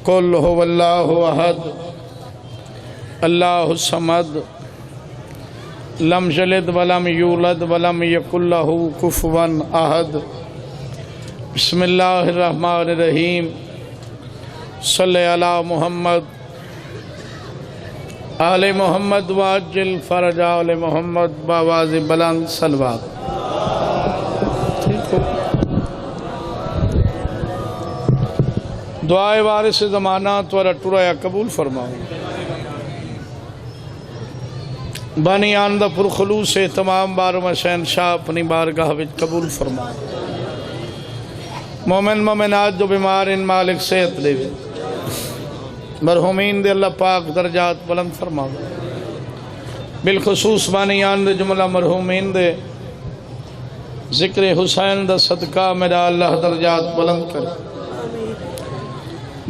قل هو الله احد اللہ الصمد لم یلد ولم یولد ولم یکن له کفوا احد بسم اللہ الرحمن الرحیم صلی علی محمد آل محمد واجل فرج آل محمد باواز بلند صلوات دعائے وارث زمانہ تورا ٹرایا قبول فرماؤ بانی آندہ پر خلوص تمام بارم شہنشاہ اپنی بارگاہ وچ قبول فرماؤ مومن مومنات جو بیمار ان مالک صحت دے مرحومین دے اللہ پاک درجات بلند فرماؤ بالخصوص بانی آندہ جملہ مرحومین دے ذکر حسین دا صدقہ میرا اللہ درجات بلند کرے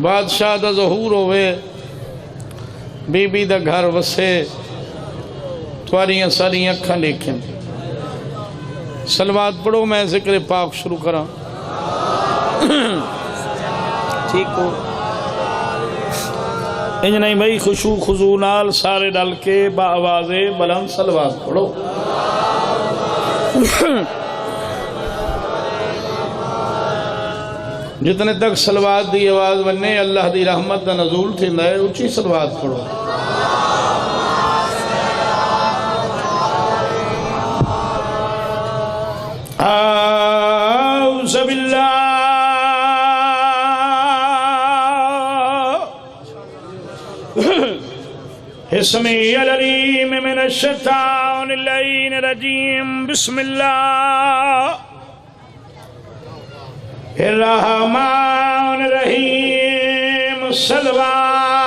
بادشاہ دا ظہور ہوئے بی بی دا گھر وسے تواریاں ساری اکھاں لیکھیں صلوات پڑھو میں ذکر پاک شروع کراں ٹھیک ہو انج نہیں بھائی خشوع خضوع نال سارے ڈال کے با آواز بلند صلوات پڑھو جتنے تک صلوات دی آواز بننے اللہ دی رحمت دا نزول تھی ہے اچھی صلوات پڑھو اعوذ باللہ اسمی العلیم من الشیطان اللعین الرجیم بسم اللہ الرحمن الرحیم صلوات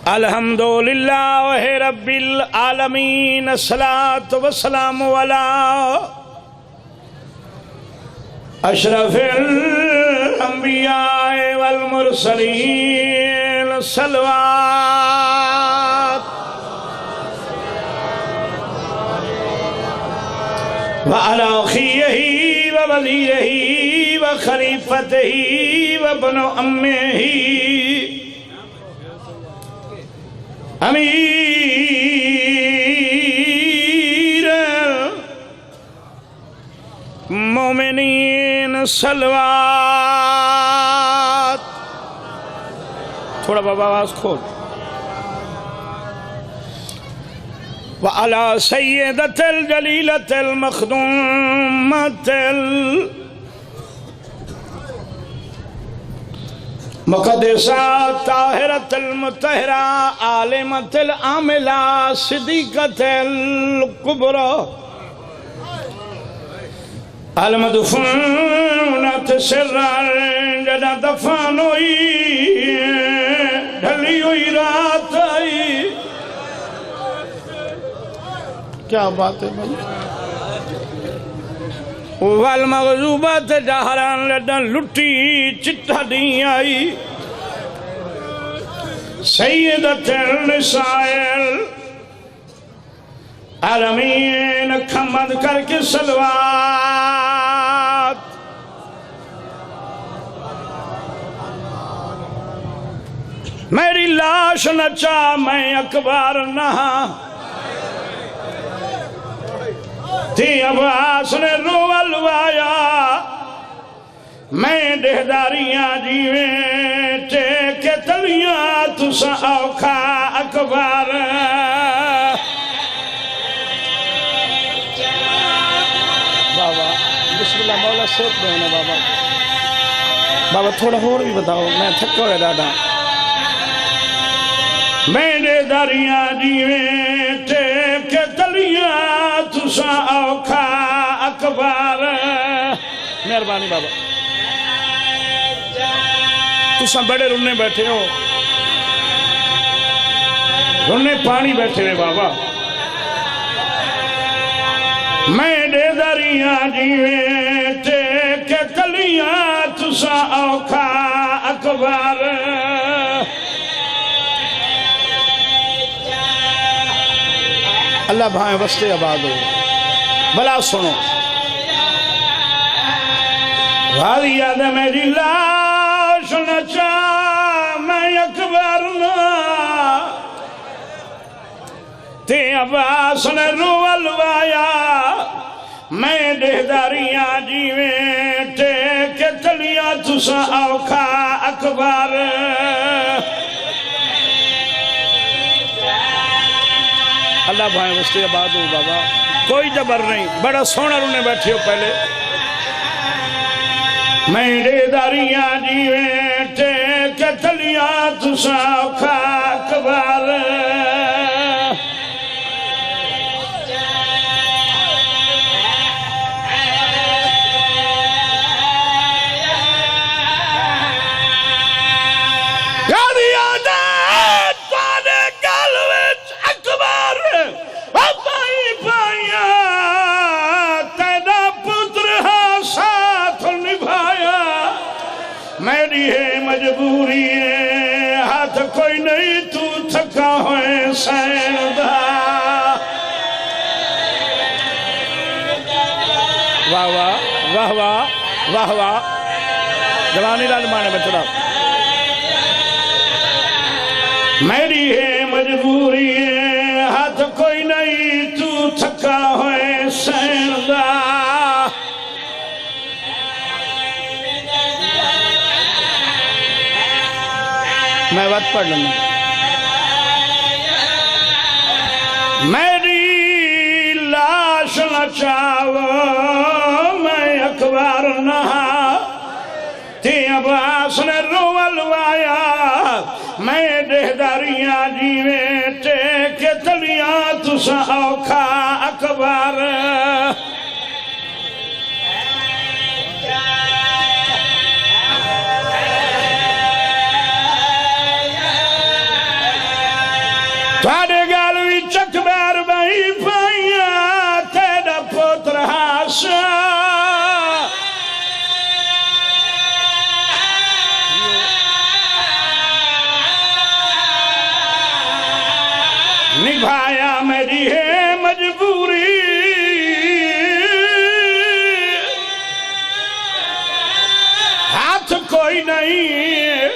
الحمدللہ رب العالمین الصلاة والسلام علی اشرف الانبیاء والمرسلین صلوات وعلى أخيه ووزيره وخليفته وابن أمه أمير المؤمنين صلوات تھوڑا بابا آواز کھول وعلى سيدة الجليلة المخدومة المقدسة طاهرة المطهرة عالمة العاملة صديقة الكبرى المدفونة سرا جدا دفانوي ڈھلیوئی راتائی کیا بات ہے بھائی والمغضوبات جہران لڈن لٹی چٹا دی آئی سیدت النسائل عالمین کھمد کر کے صلوات میری لاش نچا میں اکبر نہا تھی عباس نے روالوایا میں دہداریاں جیویں ٹیکے تلیاں تسا اوکھا اکبر بابا بسم اللہ مولا سوت میں ہونا بابا بابا تھوڑا اور بھی بتاؤ میں تھکا ہوئے ڈاڈا میں دہداریاں جیویں ٹیکے تلیاں تسا اوکھا اکبر مہربانی بابا تسا بڑے رننے بیٹھے ہو رننے پانی بیٹھے ہوئے بابا میں دے دریاں جیویں ٹیکے تلیاں تسا اوکھا اکبر اللہ بھائیں وستے آباد ہو بلا سنو غازی یاد میری لاش نچا میں اکبر نا تے عباس نے رول وایا میں دہداریاں جیویں ٹیک تلیا تسا اوکھا اکبر اللہ بھائیں وستے آباد ہو بابا کوئی جبر نہیں بڑا سونا رونے بیٹھے ہو پہلے میں دہداریاں جیویں ٹیک تلیا تسا اوکھا اکبر میری ہے مجبوری ہے ہاتھ کوئی نہیں تو تھکا ہوئے سیندہ واہ واہ واہ واہ واہ واہ جوانی لال مانے میں چڑھا میری ہے مجبوری ہے ہاتھ کوئی نہیں تو تھکا ہوئے سیندہ میں وقت پڑھ لوں میری لاش نچاو میں اکبر نہا تی عباس نے رول وایا میں دہداریاں جیویں ٹیک تلیا تسا اوکھا اکبر تھوڑے گالوی چک بیر بھائی پائیا تیرا پوتر ہاشا نبھایا میری ہے مجبوری ہاتھ کوئی نہیں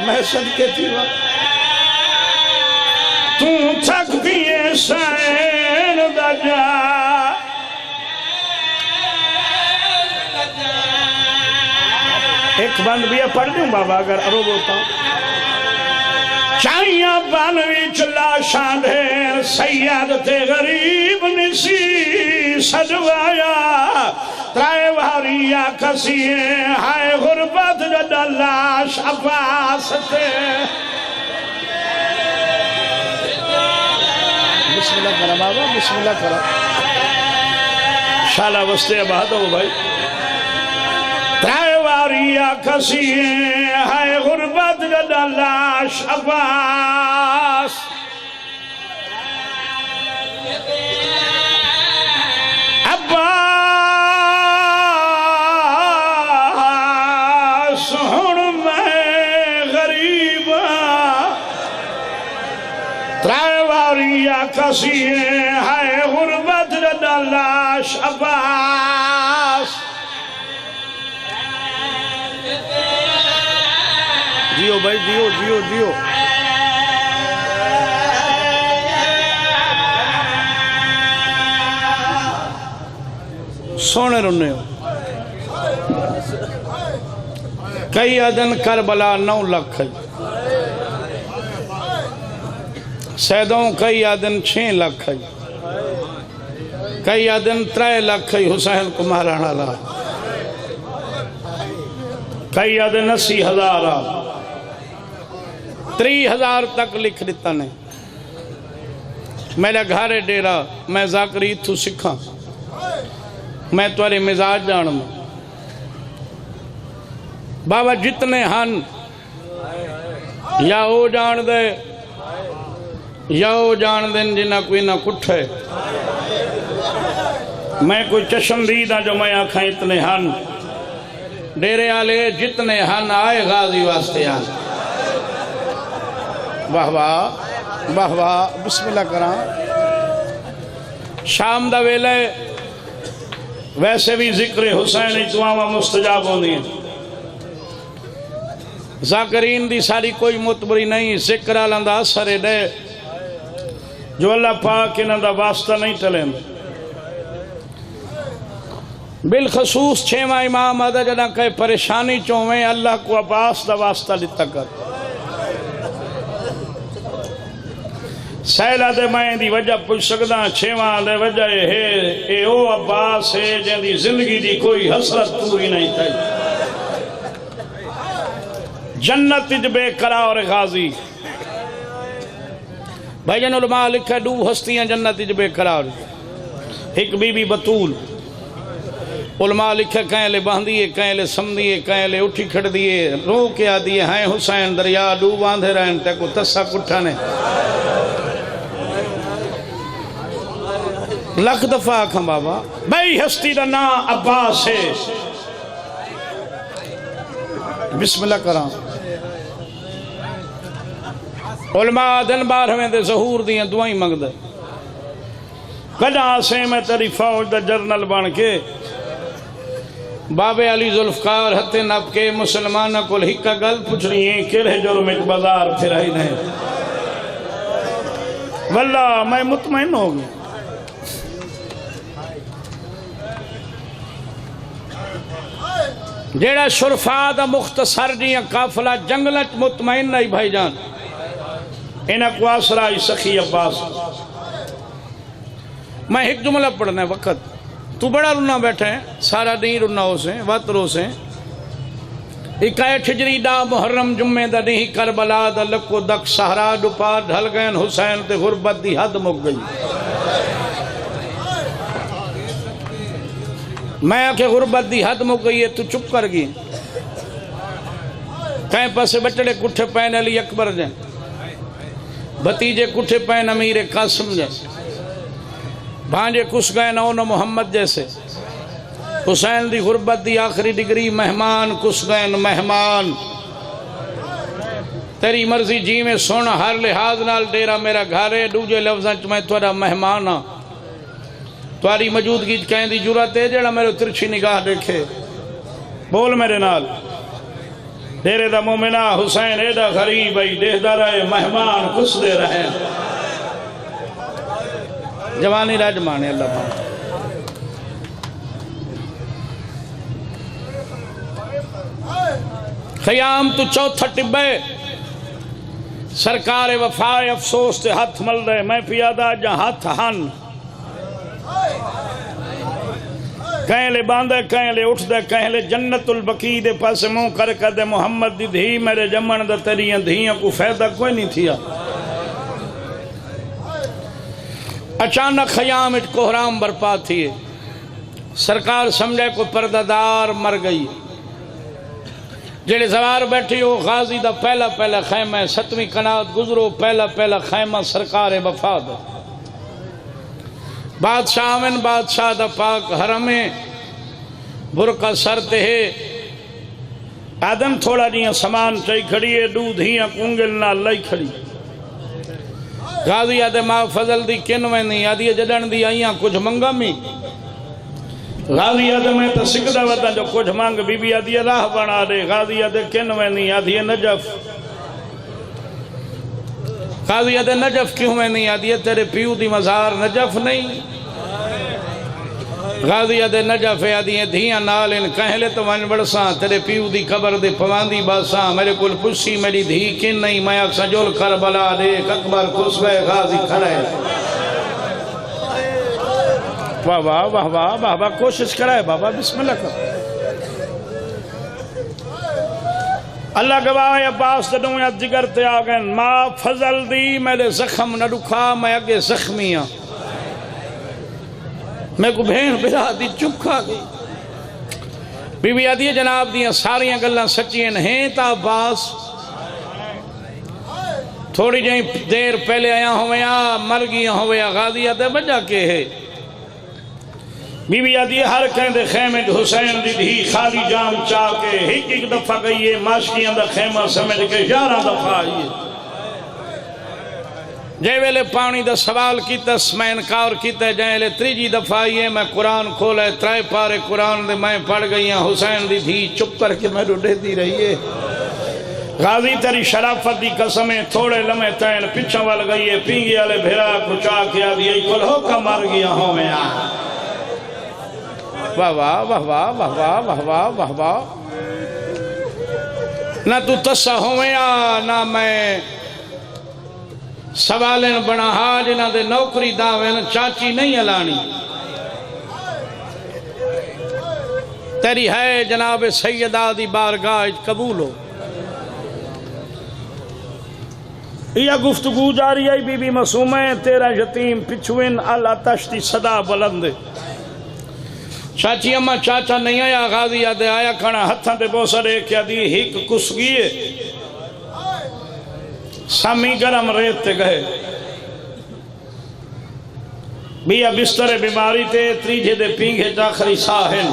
میں صدقے تھی وقت تو تھک دیئے سین دا جا ایک بند بھی پڑھ دوں بابا اگر ارو بولتا ہوں چاہیاں بانوی چلا شاندھیر سیادت غریب نسی سجوایا ترائے واریا کسیے ہائے غربت جد اللہ عباس تے بسم اللہ کرا بابا بسم اللہ کرا شالہ وستے آباد ہو بھائی ترائے واریا کسیے ہائے غربت جد اللہ عباس عباس ہن میں غریبا ترائے واریا کسیے ہائے غربت جد اللہ عباس جیو بھائی جیو جیو جیو سونے رنے ہو کئی آدن کربلا 9 لکھ ہے سیدوں کئی آدن 6 لکھ ہے کئی آدن 3 لکھ ہے حسین کو مارانا لا کئی آدن 80,000 30,000 تک لکھ دیتا نے میرا گھارے ڈیرا میں ذاکری تو سکھا میں توارے مزاج جان میں بابا جتنے ہن یا او جان دے یا او جان دیں جنہ کوئی نہ کٹھے میں کوئی چشمدیدہ جو میں آکھاں اتنے ہن ڈیرے آلے جتنے ہن آئے غازی واسطے آن واہ واہ واہ واہ بسم اللہ کرام شام دا ویلے ویسے بھی ذکر حسین دعاواں مستجاب ہوندی ہیں ذاکرین دی ساری کوئی متبری نہیں ذکر آلان دا اثر دے جو اللہ پاک انہاں دا واسطہ نہیں ٹلیں بالخصوص چھواں امام آدھا جنہ کہے پریشانی چوہیں اللہ کو عباس دا واسطہ لیتا کر سیلہ دے میں دی وجہ پوچھ سکتا چھواں دے وجہ اے او عباس ہے جن دی زندگی دی کوئی حسرت پوری نہیں تھی جنت بے قرار غازی بھائی جن علماء لکھا دو ہستیاں جنت بے قرار ایک بی بی بطول علماء لکھا کہیں لے باندھیے کہیں لے سمدھیے کہیں لے اٹھی کھڑ دیئے رو کے آدھیے ہیں حسین دریا دو باندھے رہن تے کو تسا کٹھانے لکھ دفعہ کھا بابا بھائی ہستی دا نا عباس ہے بسم اللہ کرام علماء دن بار ہمیں دے ظہور دیاں دعائیں مانگ دے کجا سے میں تیری فوج دا جرنل بن کے بابے علی ذوالفقار ہتے نب کے مسلمانہ کو ہکا گل پوچھ رہی ہیں کیڑے جرم ایک بازار پھر آئی نہیں واللہ میں مطمئن ہو گیا جیڑا شرفا دا مختصر جیاں قافلہ جنگلت مطمئن نہیں بھائی جان انہاں کو آسرائی سخی عباس میں ایک جملہ پڑھنا ہے وقت تو بڑا رونا بیٹھے ہیں سارا دین رونا ہو سے وقت رو سے اکائے ہجری دا محرم جمعہ دا نہیں کربلا دا لکو دک سہرا ڈپا ڈھل گئے حسین تے غربت دی حد مک گئی میں آکے غربت دی حد مک گئی ہے تو چپ کر گئی کہیں پاسے بچڑے کٹھے پین علی اکبر جائیں بھتیجے کٹھے پین امیر قاسم جائیں بھانجے کس گئے نونا محمد جیسے حسین دی غربت دی آخری ڈگری مہمان کس گئے مہمان تیری مرضی جی میں سونا ہر لحاظ نال ڈیرا میرا گھارے دوجے لفظاں میں توڑا مہمان ہاں تواری موجودگی کہیں دی جرات ہے جڑا میرے ترچھی نگاہ دیکھے بول میرے نال ڈیرے دا مومنہ حسین اے دا غریب ای دہ دا رہے مہمان کس دے رہے جوانی راج مانے اللہ پاک خیام تو چوتھا ٹبے سرکار وفائے افسوس تے ہاتھ مل رہے میں پیادہ جا ہاتھ ہن کہیں لے باندھے کہیں لے اٹھ دے کہیں لے جنت البقی دے پاس منہ کر دے محمد دی دھی میرے جمن دے تیریاں دھیاں کو فائدہ کوئی نہیں تھیا اچانک خیام اچ کوہرام برپا تھیے سرکار سمجھے کو پردادار مر گئی جڑے سوار بیٹھی ہو غازی دا پہلا خیمہ ستویں قنات گزرو پہلا خیمہ سرکار وفاد بادشاہ من بادشاہ دا پاک حرمیں برقع سر تے ہے آدم تھوڑا جیاں سامان چاہی کھڑی ہے دودھ ہیاں کونگل نہ لائی کھڑی غازی آدھے ماں فضل دی کنویں نہیں آدھی جڑن دی آئیاں کچھ منگا میں غازی آدھے میں تو سکدہ وطا جو کچھ مانگ بی بی آدھی راہ بنا دے غازی آدھے کنویں نہیں آدھی نجف غازی آدھے نجف کیوں میں نہیں آدھی تیرے پیو دی مزار نجف نہیں غازی آدھے نجف ہے آدھی دھیاں نال ان کہلے تو ون بڑساں تیرے پیو دی قبر دے پواندی باساں میرے کل پسی میری دھی کن نہیں میں اکسا جول کربلا دیکھ اکبر خسبہ غازی کھڑے واہ واہ واہ واہ واہ واہ کوشش کرائے بابا بسم اللہ کر اللہ گواہ عباس دنوں یا جگر تے آگئن ماں فضل دی میرے زخم نہ رکھا میں اگے زخمیاں میں کو بہن بلا دی چپ کھا گئی بی بی آدھی جناب دیاں ساریاں گلہ سچین ہیں تا عباس تھوڑی جائیں دیر پہلے آیا ہویا مر گیا ہویا غازی آدھے وجہ کے ہے بی بی آدھی ہر کہیں دے خیمے جو حسین دی دھی خالی جام چاہ کے ایک دفعہ گئی ہے ماشکیاں دا خیمہ سمجھ کے 11 دفعہ آئیے جے ویلے پانی دا سوال کیتا میں انکار کیتا جے ویلے تریجی دفعہ آئیے میں قرآن کھولا ہے 3 پارے قرآن دے میں پڑھ گئی ہیں حسین دی دھی چپ کر کے میں روڈے دی رہی ہے غازی تیری شرافت دی قسمیں تھوڑے لمحے تین پچھا وال گئی ہے پینگی والے بھیرا کچا کیا دیا کل ہو کا مر گیا ہوں میں واہ واہ واہ واہ واہ واہ واہ واہ واہ واہ نہ تو تسا ہوئے نہ میں سوالن بنا ہا جنہ دے نوکری داوین چاچی نہیں علانی تیری ہے جناب سیدہ دی بارگاہ قبول ہو یہ گفتگو جاری آئی بی بی معصومہ تیرا یتیم پچھوین اللہ تشتی صدا بلند چاچی اماں چاچا نہیں آیا غازی آدھے آیا کھانا ہتھاں دے بوسا دے کیا دی ہک کس گئے سامی گرم ریت تے گئے بیا بستر بیماری تے تریجے دے پینگے جاخری ساہن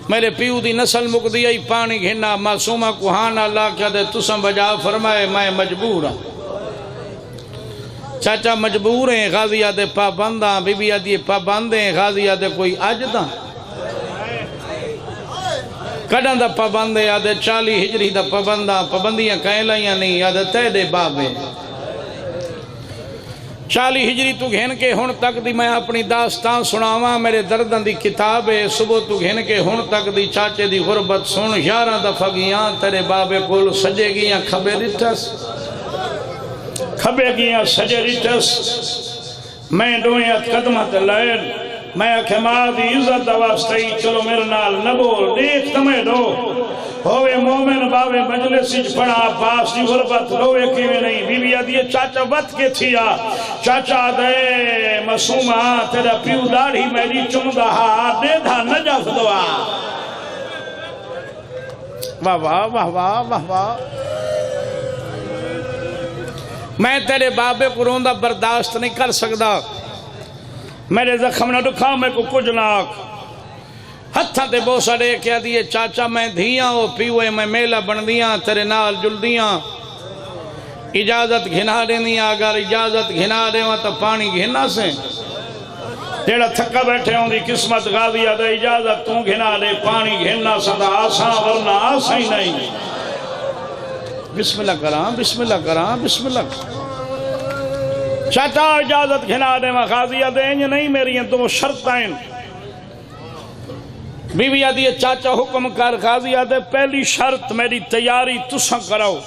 میرے پیو دی نسل مک دیا پانی گھنا معصومہ کو ہاں اللہ کیا دے تسم بجا فرمائے میں مجبور ہوں چاچا مجبور ہیں غازی آدھے پابنداں بی بی آدھے پابندیں غازی آدھے کوئی آجداں کڑاں دا پابندے آدھے 40 ہجری دا پابنداں پابندیاں کہیں لائیاں نہیں آدھے تیدے بابے 40 ہجری تو گھن کے ہن تک دی میں اپنی داستان سناواں میرے دردن دی کتاب ہے صبح تو گھن کے ہن تک دی چاچے دی غربت سن 11 دفعہ گیاں تیرے بابے کول سجے گیاں کھبے ریٹھس کھبے گیاں سجے ریٹھس میں ڈوئیت قدمت لائن میں اکھے ماں دی عزت دواستی چلو میرے نال نبول دیکھ تمہیں دو ہوئے مومن باوے مجلس پڑھا عباس دی غربت روئے کیوے نہیں بی بی آدھی چاچا وقت کے تھیا چاچا دے معصومہ تیرا پیو داڑھی میری چمدہ دے دھا نجف دعا واہ واہ واہ واہ واہ واہ میں تیرے بابے کو روندہ برداشت نہیں کر سکتا میرے زخم نہ دکھا میں کو کچھ ناک ہتھاں تے بوسا دے کیا دیئے چاچا میں دھیاں ہو پیوے میں میلہ بن دیاں تیرے نال جل دیاں اجازت گھنا دیں دیاں اگر اجازت گھنا دیں تو پانی گھنا سے تیڑا تھکا بیٹھے ہوں دی قسمت غازی آدھے اجازت توں گھنا دے پانی گھنا سدا آسان ورنہ آسان ہی نہیں بسم اللہ کرام بسم اللہ کرام بسم اللہ چاچا اجازت گھنا دے میں غازی آدھے انج نہیں میری ہیں تو شرطائیں بی بی آدھی چاچا حکم کر غازی آدھے پہلی شرط میری تیاری تساں کراؤ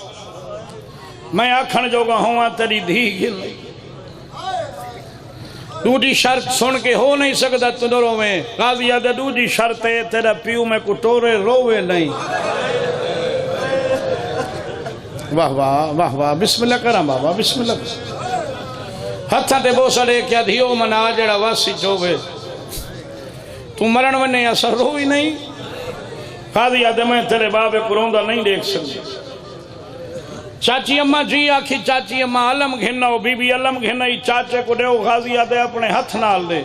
میں آکھن جوگا ہوں تیری دھی گھن دوجی شرط سن کے ہو نہیں سکتا تنروں میں غازی آدھے دوجی شرط ہے تیرا پیو میں کٹورے روے نہیں واہ واہ واہ واہ بسم اللہ کرام بابا بسم اللہ ہتھاں تے بوسا دے کیا دھیو منا جڑا واسی چوبے تو مرن ونے اثر روئی نہیں غازی آدھے میں تیرے بابے کو روندہ نہیں دیکھ سکتے چاچی اماں جی آکھی چاچی اماں علم گھننا ہو بی بی علم گھننا ہی چاچے کو دے غازی آدھے اپنے ہتھ نال دے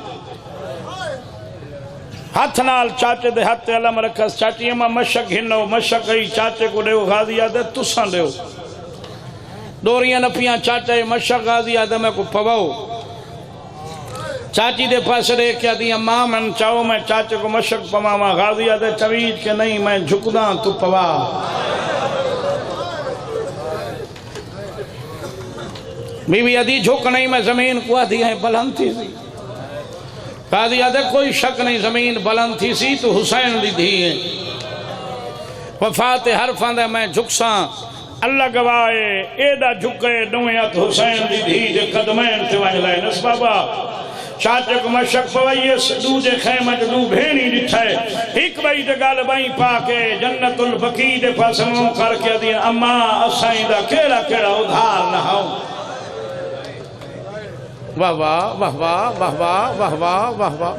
ہتھ نال چاچے دے ہتھ علم رکھس چاچی اماں مشک گھننا ہو مشک ہی چاچے کو دے غازی آدھے تسان دے دوریاں نپیاں چاچے مشک غازی آدھے میں کو پواؤ چاچی دے پاس رے کیا دیا ماں من چاہو میں چاچے کو مشک پواما غازی آدھے چویج کے نہیں میں جھکداں تو پوا بی بی آدھی جھک نہیں میں زمین کو آدھی ہے بلند تھی سی غازی آدھے کوئی شک نہیں زمین بلند تھی سی تو حسین دی دھی ہے وفات حرفاں دے میں جھکساں اللہ گواہے ایڈا جھکے نویت حسین دی دھی جے قدمین تے وائن لائے نس بابا چاچے کو مشک پوائیے دوجے خیمہ جو دو بھینی ڈٹھائے ایک بھائی دے گال بھائی پاکے جنت البقی دے پاس مون کر کے دین اماں اسائیں دا کیڑا کیڑا ادھار نہ ہوں واہ واہ واہ واہ واہ واہ واہ واہ واہ واہ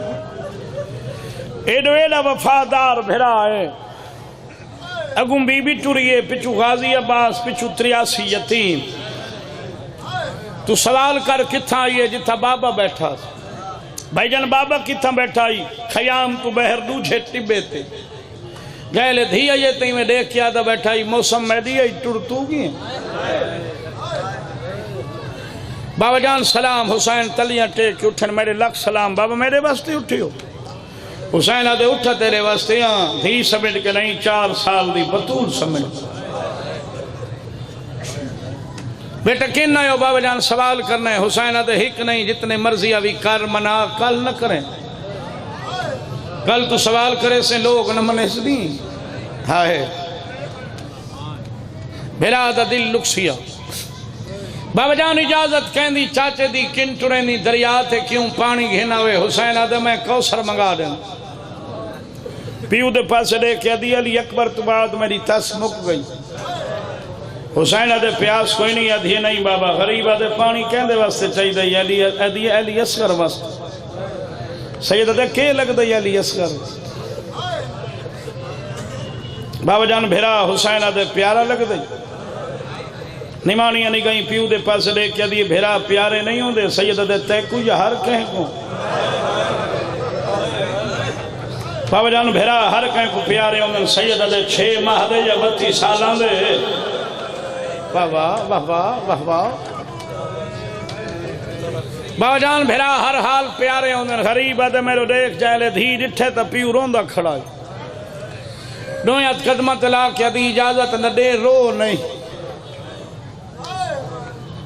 ایڈو ایڈا وفادار بھرا ہے اگوں بی بی ٹوریے پچھو غازی عباس پچھو 83 یتیم تو سوال کر کتھا آئیے جتھا بابا بیٹھا بھائی جان بابا کتھا بیٹھا آئی خیام تو بہر دوجھے ٹبے تے گئے دھی آئیے تھی میں دیکھ کیا دا بیٹھا آئی موسم میں دی آئی ٹرتو گی بابا جان سلام حسین تلیاں ٹیک کے اٹھن میرے لکھ سلام بابا میرے واسطے اٹھی ہو حسین آدھے اٹھا تیرے واسطے ہاں دھی سمجھ کے نہیں 4 سال دی بطول سمجھ بیٹا کن نہ ہو بابا جان سوال کرنا ہے حسین آدھے ہک نہیں جتنے مرضی ابھی کر منا کل نہ کریں کل تو سوال کرے سے لوگ نہ منے سے نہیں ہائے بھیرا دا دل لکسیا بابا جان اجازت کہیں دی چاچے دی کن ٹرین دی دریا تھے کیوں پانی گھنا ہوئے حسین آدھے میں کوثر منگا دیں پیو دے پاس دے کہ علی اکبر تو بعد میری تس مک گئی حسین آدھے پیاس کوئی نہیں ادھی نہیں بابا غریب آدھے پانی کہیں دے واسطے چاہی دے علی اصغر واسطے سید آدھے کہ لگ دے علی اصغر بابا جان بھیرا حسین آدھے پیارا لگ دے نمانیاں نہیں گئیں پیو دے پاس دے کہ دیئے بھیرا پیارے نہیں ہوں دے سید دے تیکو یا ہر کہیں کو بابا جان بھیرا ہر کہیں کو پیارے ہوں دے سید دے 6 ماہ دے یا 32 سالان دے واہ واہ واہ واہ واہ بابا جان بھیرا ہر حال پیارے ہوں دے غریب دے میرے دیکھ جائے لے دھی جٹھے تا پیو روندہ کھڑا ہے دویت قدمہ تلا کہ دی اجازت نہ دے رو نہیں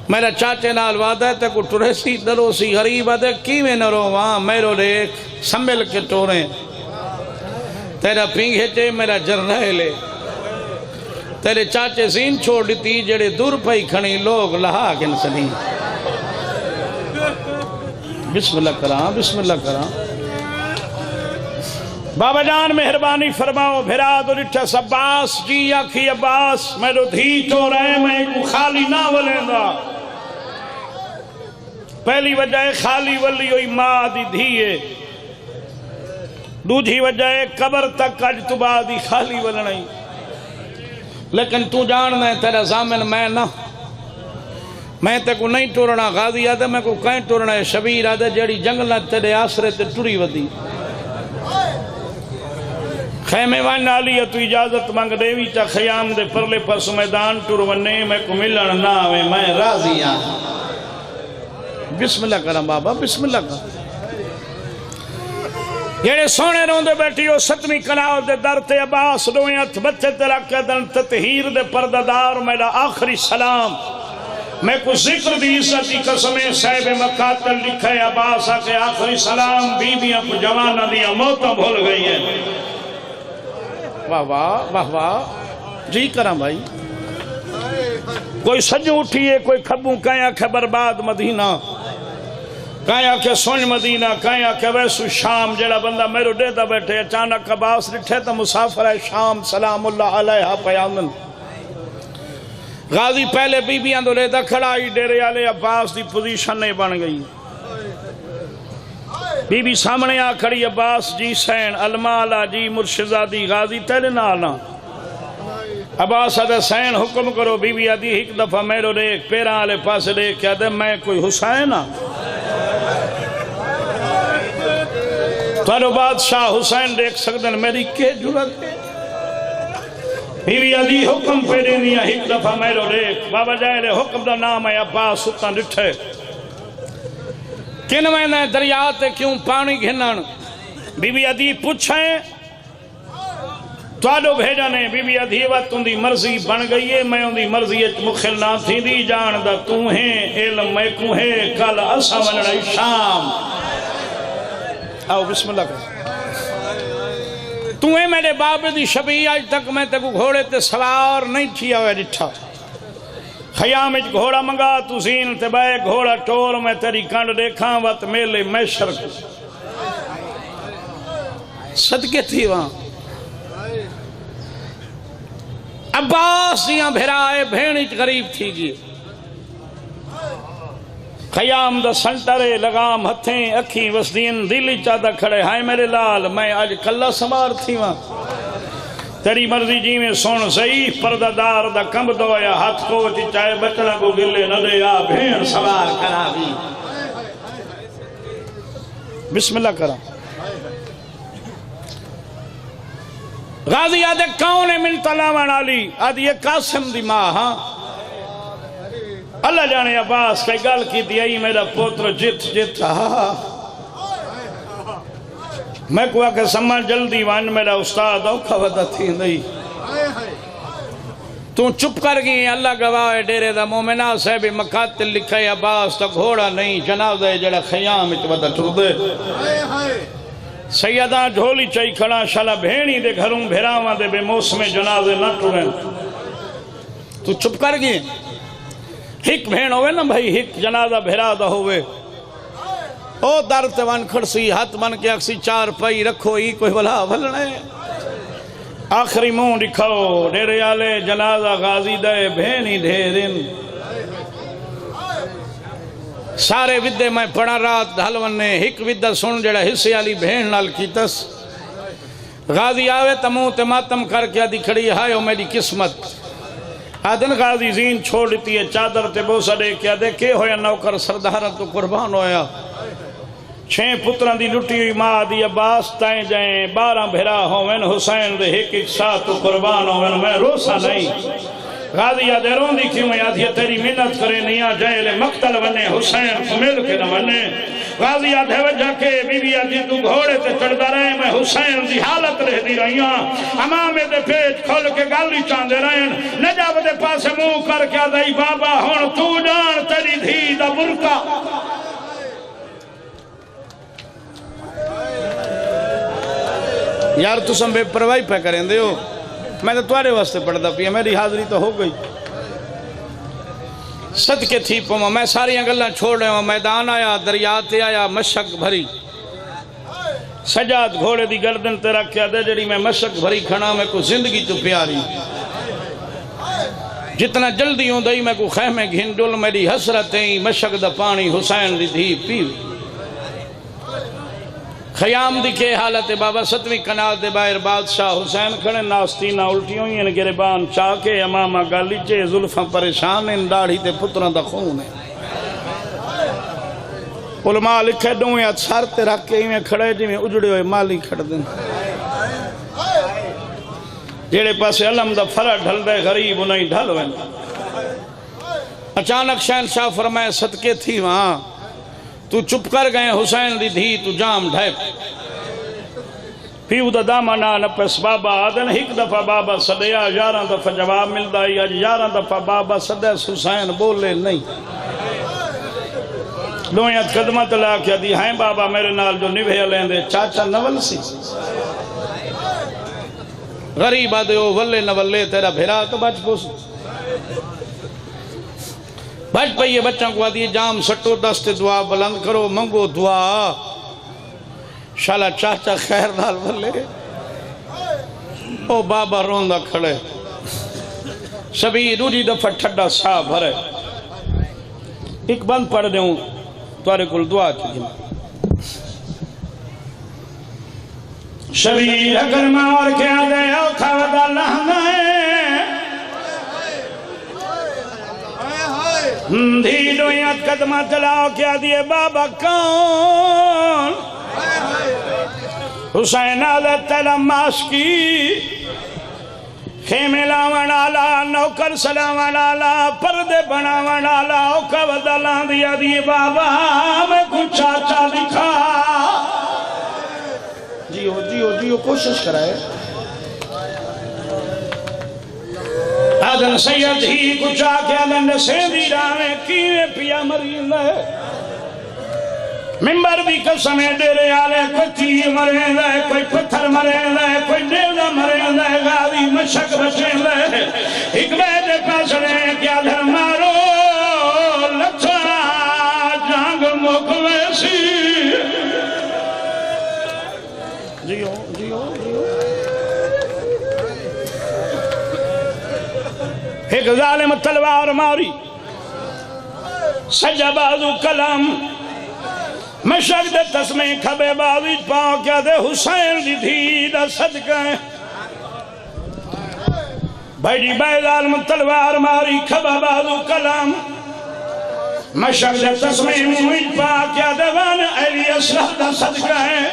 میرا چاچے نال وعدہ ہے تے کو ٹرے سی درو سی غریب آدھے کی میں نہ رو وہاں میرو دیکھ سنبھل کے ٹوریں تیرا پینگھے تے میرا جرنہ لے تیرے چاچے زین چھوڑ دیتی جڑے دور پئی کھنی لوگ لہا کے نسلی بسم اللہ کرام بسم اللہ کرام بابا جان مہربانی فرماؤ بھرا دو رٹھا عباس جی آکھی عباس میرو دھی تو رہے میں کو خالی نہ ولیندا پہلی وجہ ہے خالی ولی ہوئی ماں دی دھیئے دوجھی وجہ ہے قبر تک اج تو بعدی خالی ولنائی لیکن تو جاننا ہے تیرا زامن میں نہ میں تے کو نہیں ٹورنا غازی آدھے میں کو کہیں ٹورنا ہے شبیر آدھے جیڑی جنگلہ تیرے آسرے تے ٹوری ودی خیمے وان آلی تو اجازت مانگ دیوی چا خیام دے پرلے پس میدان ٹور ونے میں کو ملن نہ آوے میں راضی آن بسم اللہ کرم بابا بسم اللہ کرم جیڑے سونے روندے بیٹھی ہو 7ویں کناؤ دے در تے عباس دوئیں ہتھ بچے تے رکھے دن تطہیر دے پرددار میرا آخری سلام میں کو ذکر دی عزتی قسمیں صاحب مقاتل لکھے عباس آکے آخری سلام بیویاں کو جوانہ دیا موتاں بھول گئی ہیں واہ واہ واہ واہ جی کرم بھائی کوئی سجوں اٹھئے کوئی کھبوں کہیں آکھے برباد مدینہ کہیں آکھے سن مدینہ کہیں آکھے ویسو شام جڑا بندہ میرو دیتا بیٹھے اچانک عباس رٹھے تا مسافر ہے شام سلام اللہ علیہ پیامن غازی پہلے بی بیاں دو لیتا کھڑائی ڈیرے آلے عباس دی پوزیشن نہیں بن گئی بی بی سامنے آ کھڑی عباس جی سین المالا جی مرشزادی غازی تیرے نانا عباس آدھے سین حکم کرو بی بی آدھی ایک دفعہ میرو دیکھ پیران آلے پاس دیکھ کیا دے میں کوئی حسین تو بادشاہ حسین دیکھ سکتے میری کے جرت ہے بی بی آدھی حکم پہ دینیا ایک دفعہ میرو دیکھ بابا جائے لے حکم دا نام ہے عباس ستا نٹھے کن میں نے دریاتے کیوں پانی گھنن بی بی آدھی پوچھیں توڑو بھیجانے بی بی آدھی وقت ان دی مرضی بن گئی ہے میں ان دی مرضی مخل نہ تھی دی جان دا تو ہیں علم میں کو ہے کل اسا ونڑائی شام آؤ بسم اللہ کر تو ہیں میرے باب دی شبی آج تک میں تے کو گھوڑے تے سوار نہیں تھیا ہوئے ڈٹھا خیام اچ گھوڑا منگا تو زین تے بے گھوڑا ٹور میں تیری کنڈ دیکھاں وقت میلے میں شرک صدقے تھی وہاں عباس دیاں بھرائے بھینچ غریب تھی گی خیام دا سنٹرے لگام ہتھیں اکھیں وسدین دلی چاہتا کھڑے ہائے میرے لال میں آج کلہ سوار تھی وہاں تیری مرضی جی میں سون ضعیف پرددار دا کم دویا ہاتھ کو چی چاہے بچنا کو گلے نہ دے آ بھین سوار کرا بھی بسم اللہ کرا غازی آدھے کون ہے من تلاوان علی آدھے یہ قاسم دی ماں ہاں اللہ جانے عباس کئی گل کی دیئی میرا پوتر جت جت میں کوئی کہ سمجھ جلدی وان میرا استاد اوکھا ودا تھی نہیں تو چپ کر گئی اللہ گواہ ڈیرے دا مومنہ صاحب مقاتل لکھا ہے عباس تا گھوڑا نہیں جنازہ جڑا خیام اچ ودا ٹر دے سیدہ جھولی چاہی کھڑا شالا بھینی دے گھروں بھیراواں دے بے موسم جنازے نہ ٹریں تو چپ کر گئی ہک بھین ہوئے نا بھائی ہک جنازہ بھیرا دا ہوئے او در تیوان کھڑسی ہاتھ من کے اکسی چار پائی رکھو ہی کوئی بلا بھلنے آخری مون رکھو ڈیرے آلے جنازہ غازی دے بھینی ڈھیرن سارے ودے میں پڑھا رات ڈھلون نے ہک ودہ سن جڑا حصے آلی بھین نال کی تس غازی آوے تمو تماتم کر کے آدھی کھڑی ہائیو میری قسمت آدھن غازی زین چھوڑ دیتی ہے چادر تے بوسا دے کیا دے کہ ہویا نوکر سردارہ تو قربان ہویا 6 پتران دی لٹی ہوئی ماں دی عباس تائیں جائیں 12 بھیرا ہوئن حسین دے ایک ساتھ تو قربان ہوئن میں روسا نہیں غازی آدھے رون دی کیوں میں آدھی تیری محنت کرے نہیں آ جائے لے مقتل بنے حسین کو مل کے نہ بنے غازی آدھے وجہ کے بی بی آدھی تو گھوڑے تے چڑھتا رہے میں حسین دی حالت رہ دی رہی ہاں امامے دے پیٹ کھول کے گالی چاندے رہے نجاب دے پاس منہ کر کے آدھائی بابا ہون تو جان تیری دھی دا برکا یار تو سم بے پروائی پہ کریں دے ہو میں تو تمہارے واسطے پڑھتا پیا میری حاضری تو ہو گئی صدقے تھی پما میں ساری گلاں چھوڑ رہے ہوں میدان آیا دریاتے آیا مشک بھری سجاد گھوڑے دی گردن تیرا کیا دے جڑی میں مشک بھری کھڑا میں کو زندگی تو پیاری جتنا جلدی ہوں دائی میں کو خیمے گھن ڈول میری حسرتیں مشک دا پانی حسین دی دھی پیو خیام دی کے حالت بابا 7ویں کنال دے باہر بادشاہ حسین کھڑے ناستینہ الٹی ہوئی ہیں گریبان چاکے امامہ گالی چے ظلفاں پریشان ہیں داڑھی تے پتران دا خون ہے علماء لکھے دوں یا سار تے رکھ کے ہی کھڑے جی میں اجڑے ہوئے مالی کھڑ دیں جیڑے پاسے علم دا فرہ ڈھل دے غریب انہیں ڈھل ہوئے اچانک شہنشاہ فرمائے صدقے تھی وہاں تو چپ کر گئے حسین دی دھی تو جام ڈھیپ پیو دا دامانا نپس بابا آدن ایک دفعہ بابا صدیا 11 دفعہ جواب مل دائی آج 11 دفعہ بابا صدیس حسین بولے نہیں لویت قدمت لا کیا دی ہیں بابا میرے نال جو نبھے لیں دے چاچا نول سی غریب آدھے ہو ولے نولے تیرا بھیرا تو بچ پوس بچ پہ یہ بچوں کو آدھی جام سٹو دست دعا بلند کرو منگو دعا شالا چاچا خیر نال بلے او بابا روندہ کھڑے سبھی روجی دفعہ ٹھڑا سا بھرے ایک بند پڑھ دیں توارے کل دعا چاہیے شبیر اگر مار کے آدھے او کھاودا لہنائے دھی ڈویت قدمہ چلاؤ کیا دیئے بابا کون حسین عادت تلماس کی خیمے لاوان آلا نوکر سلاوان آلا پردے بناوان آلا اوکا ودلان دیا دیئے بابا میں کچھ چاچا لکھا جیو کوشش کرائے آدن سید ہی کچھ آکے آدن سیدی رانے کیوے پیا مرین ہے ممبر بھی قسمیں ڈیرے آلے کوئی تیر مرین ہے کوئی پتھر مرین ہے کوئی ڈیونا مرین ہے غازی مشک بچین ہے ایک بیدے پاس رہے کیا دھر مارو لچھا جانگ مکویسی جیو ایک ظالم تلوار ماری سجا بازو کلام مشک دے تسمیں کھبے بازی پاؤں کیا دے حسین دی دھی دا صدقہ بھائی بھائی ظالم تلوار ماری کھبا بازو کلام مشک دے تسمیں موید پاؤں کیا دے وان علی اسلح دا صدقہ ہے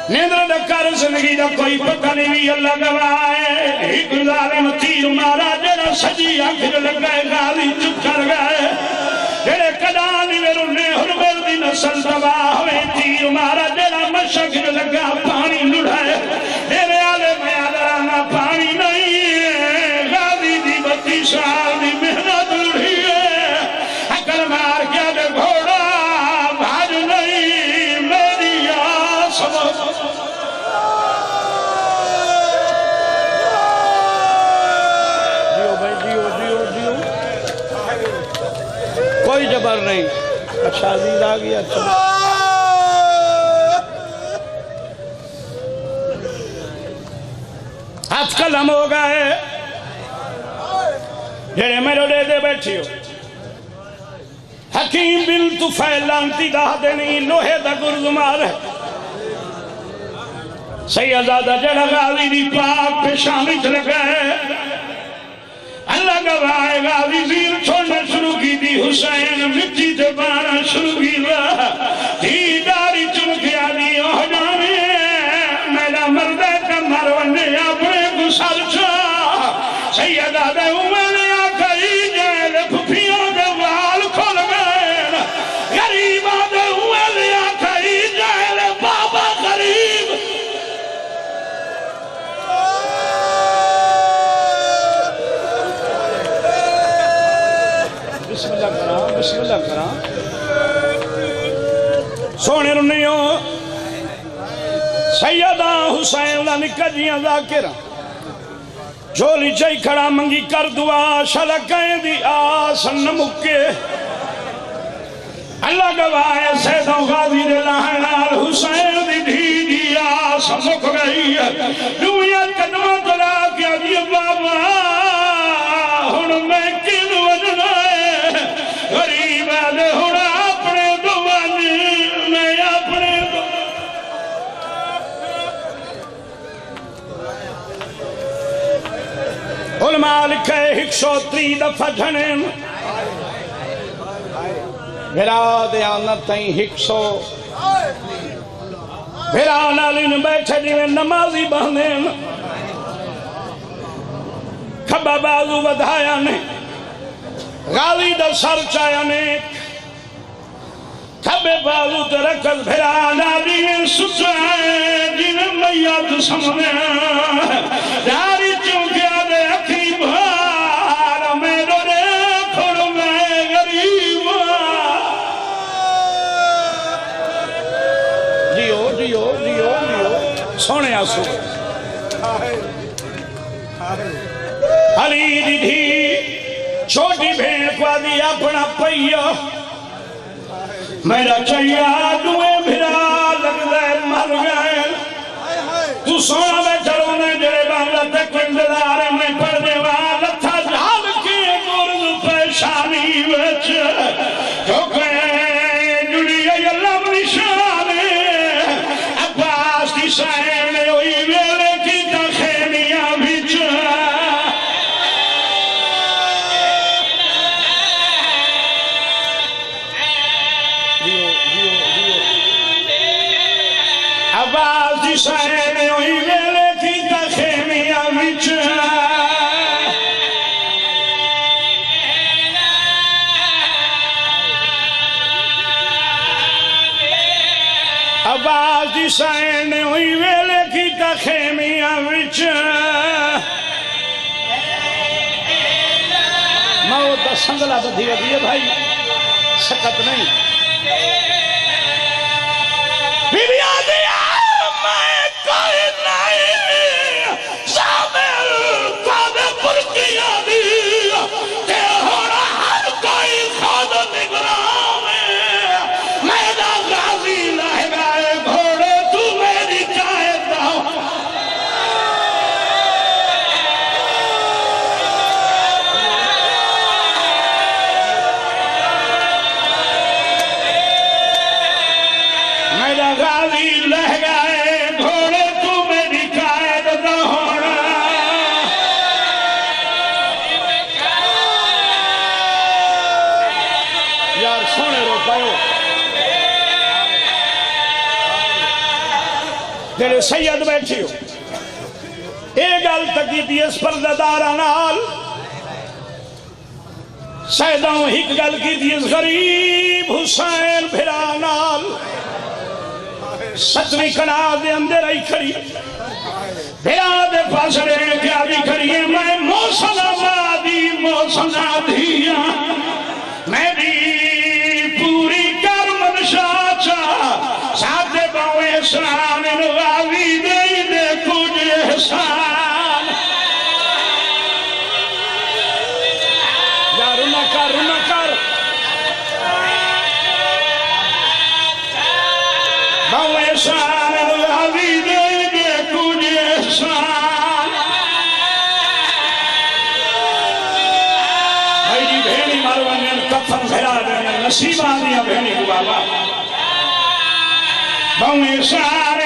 نیندر دکار زندگی دا کوئی پتہ نہیں بھی اللہ گواہ ہے ایک ظالم تیر مارا جڑا سجی آخر لگائے غازی چپ کر گئے جڑے کدانی میرے نے حرمل دی نسل تباہ ہوئے تیر مارا جڑا مشکر لگا پانی لڑھائے میرے آلے میں آدرانا پانی نہیں ہے غازی دی 32 سال دی محنت لڑھی ہے اکل مار کیا دے گھوڑا بھاج نہیں میری آس کوئی جبر نہیں اچھا عزیز آگیا اچھا آج کل ہم ہو گئے جڑے میرے دے بیٹھی ہو حکیم بن طفیل لانتی دا دینی لوہے دا گرزمار ہے سیدزادہ جڑا غازی دی پاک پیشانی چل گئے اللہ گواہ غازی زیر چھوڑنا شروع کی دی حسین مٹی تے بارا شروع کی رہا دی داری چمکیا دی اوہدانے میرا مردہ کا مرونے اپنے گسل چھا سیدہ دے امانے آکھائی جائے لے پھپیوں دے وال کھول گئے غریبہ دے امانے آکھائی جائے لے بابا غریب بسم اللہ کرام سونے رنیوں سیدہ حسین اللہ نکا جیاں ذاکرہ جھولی چاہی کھڑا منگی کر دعا شلکیں دی آس نمکے اللہ گواہ سیدہ غازی دے لہنال حسین دی دھی دی آس مک گئی دنیا قدمہ تلا کیا دی بابا ہن میں کن وجنا غریب آدھے ہونا اپنے دوانی میں اپنے علماء لکھے 103 دفعہ جھنین بھیرا دیانتیں 100 بھیرا نالین بیٹھے جنہیں نمازی بہنین کھبا بازو بدھایا نے غازی دا سر چایا نے کھبے بازو ترکز بھیرا نالی سچائے جن میاد سمنے داری چونکیا دے اکھی بھار میرے رے کھڑ میں غریب جیو جیو جیو جیو سونے آسو علی دی دھی چھوٹی بھین کو دی اپنا پئیا میرا چاہیا دوئے بھرا لگ دے مر گئے تو سونا میں چلونے جڑے بانگلہ تک انتظار میں پڑھ دے والا تھا جھال کے گرز پیشانی وچ کیونکہ جڑی اللہ نشانے عباس دی سائنے ہوئی ویلے کی تخیمیاں بچ سائنے ہوئی ویلے کی تخیمیاں وچ آواز دی سائنے ہوئی ویلے کی تخیمیاں وچ موت دا سنگلہ بدھی ہوئی ہے بھائی سکت نہیں بی بی آدھی میں کوئی نہیں شامل کعبے پر کیا دی کہ ہونا ہر کوئی خود نگران میرا غازی لہ گئے گھوڑے تو میری چاہے داؤ جڑے سید بیٹھی ہو اے گل تکی دی اس پردہ دارہ نال سیداؤں ہک گل کی دی اس غریب حسین بھرا نال ستویں کنال دے اندر آئی کھڑی بھرا دے پاس رہنے کیا بھی کھڑی میں موسن آدھیا میں بھی پوری کرمن شاچا ساتھ باؤں احسان نواوی دے کچھ احسان یا رونا کر باؤں احسان نواوی دے کچھ احسان بھائی بھینی مروانین کفن بھیرا دینے نصیب آدیا بھینی کو بابا باؤں احسان